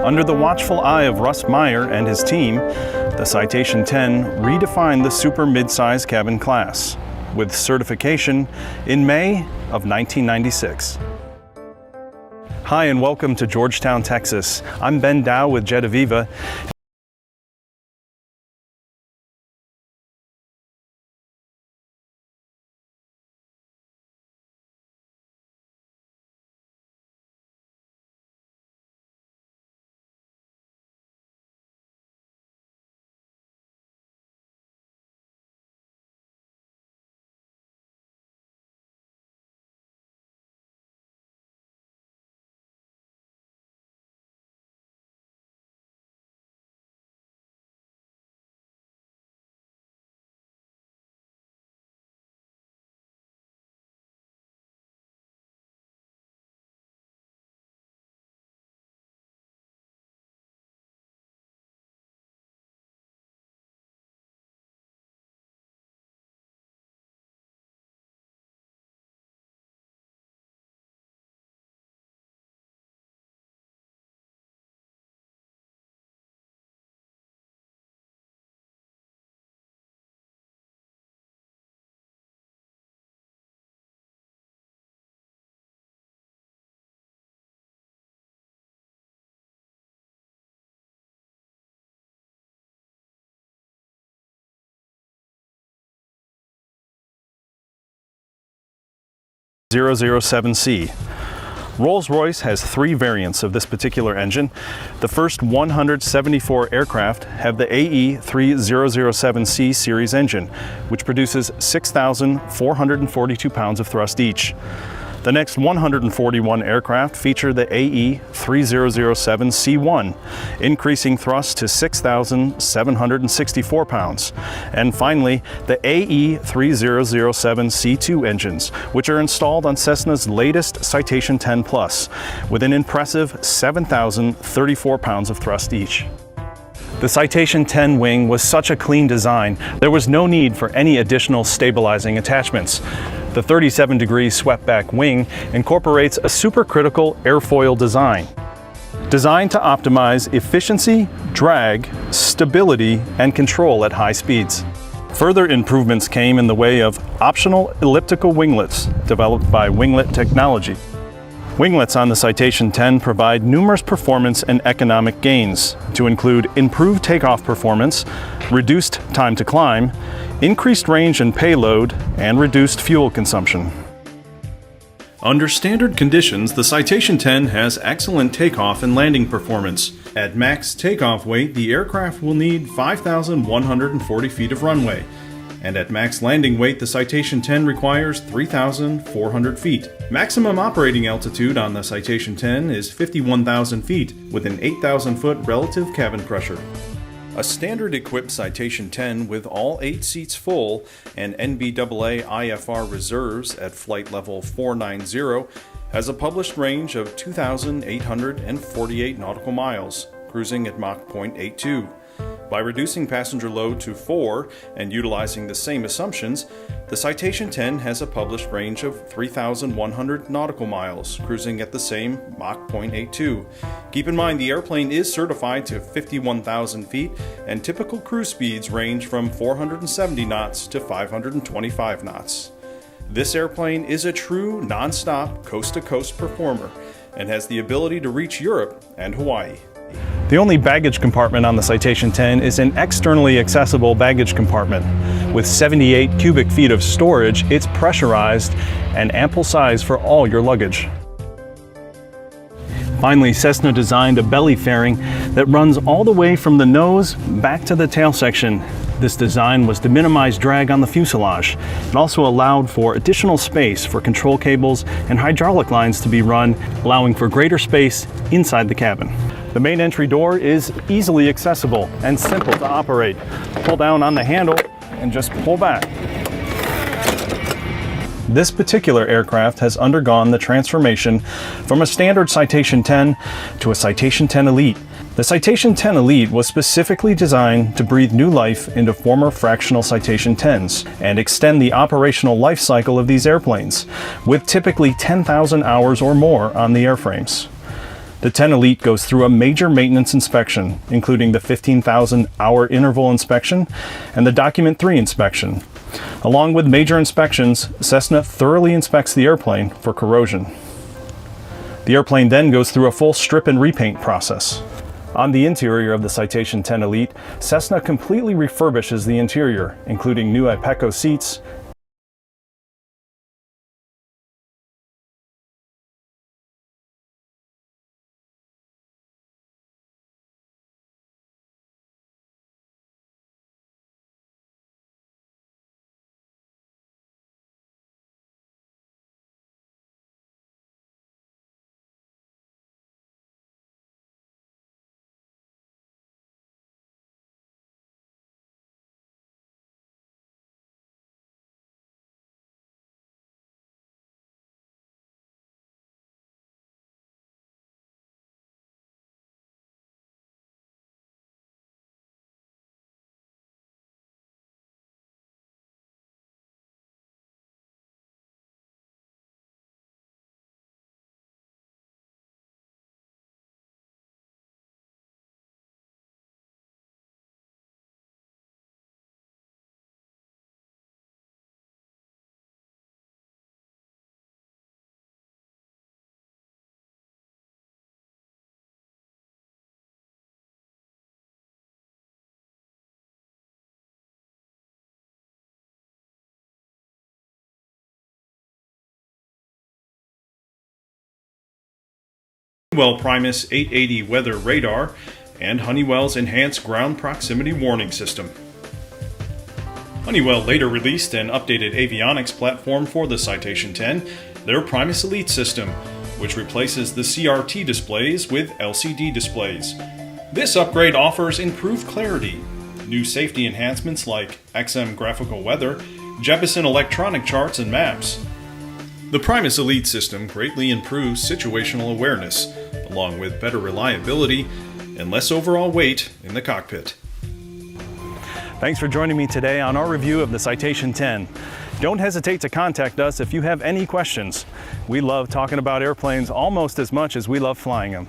Under the watchful eye of Russ Meyer and his team, the Citation 10 redefined the super mid-size cabin class, with certification in May of 1996. Hi and welcome to Georgetown, Texas. I'm Ben Dow with Jetaviva. .007C. Rolls-Royce has 3 variants of this particular engine. The first 174 aircraft have the AE 3007C series engine, which produces 6,442 pounds of thrust each. The next 141 aircraft feature the AE 3007C1, increasing thrust to 6,764 pounds. And finally, the AE 3007C2 engines, which are installed on Cessna's latest Citation 10 Plus, with an impressive 7,034 pounds of thrust each. The Citation 10 wing was such a clean design, there was no need for any additional stabilizing attachments. The 37-degree swept-back wing incorporates a supercritical airfoil design, designed to optimize efficiency, drag, stability, and control at high speeds. Further improvements came in the way of optional elliptical winglets developed by Winglet Technology. Winglets on the Citation 10 provide numerous performance and economic gains, to include improved takeoff performance, reduced time to climb, increased range and payload, and reduced fuel consumption. Under standard conditions, the Citation 10 has excellent takeoff and landing performance. At max takeoff weight, the aircraft will need 5,140 feet of runway. And at max landing weight, the Citation 10 requires 3,400 feet. Maximum operating altitude on the Citation 10 is 51,000 feet, with an 8,000 foot relative cabin pressure. A standard equipped Citation 10 with all 8 seats full and NBAA IFR reserves at flight level 490 has a published range of 2,848 nautical miles, cruising at Mach 0.82. By reducing passenger load to 4 and utilizing the same assumptions, the Citation 10 has a published range of 3,100 nautical miles, cruising at the same Mach 0.82. Keep in mind the airplane is certified to 51,000 feet and typical cruise speeds range from 470 knots to 525 knots. This airplane is a true non-stop coast-to-coast performer and has the ability to reach Europe and Hawaii. The only baggage compartment on the Citation 10 is an externally accessible baggage compartment. With 78 cubic feet of storage, it's pressurized and ample size for all your luggage. Finally, Cessna designed a belly fairing that runs all the way from the nose back to the tail section. This design was to minimize drag on the fuselage. It also allowed for additional space for control cables and hydraulic lines to be run, allowing for greater space inside the cabin. The main entry door is easily accessible and simple to operate. Pull down on the handle and just pull back. This particular aircraft has undergone the transformation from a standard Citation 10 to a Citation 10 Elite. The Citation 10 Elite was specifically designed to breathe new life into former fractional Citation 10s and extend the operational life cycle of these airplanes, with typically 10,000 hours or more on the airframes. The 10 Elite goes through a major maintenance inspection, including the 15,000-hour interval inspection and the Document 3 inspection. Along with major inspections, Cessna thoroughly inspects the airplane for corrosion. The airplane then goes through a full strip and repaint process. On the interior of the Citation 10 Elite, Cessna completely refurbishes the interior, including new Ipeco seats, Honeywell Primus 880 weather radar, and Honeywell's enhanced ground proximity warning system. Honeywell later released an updated avionics platform for the Citation 10, their Primus Elite system, which replaces the CRT displays with LCD displays. This upgrade offers improved clarity, new safety enhancements like XM graphical weather, Jeppesen electronic charts and maps. The Primus Elite system greatly improves situational awareness, along with better reliability and less overall weight in the cockpit. Thanks for joining me today on our review of the Citation 10. Don't hesitate to contact us if you have any questions. We love talking about airplanes almost as much as we love flying them.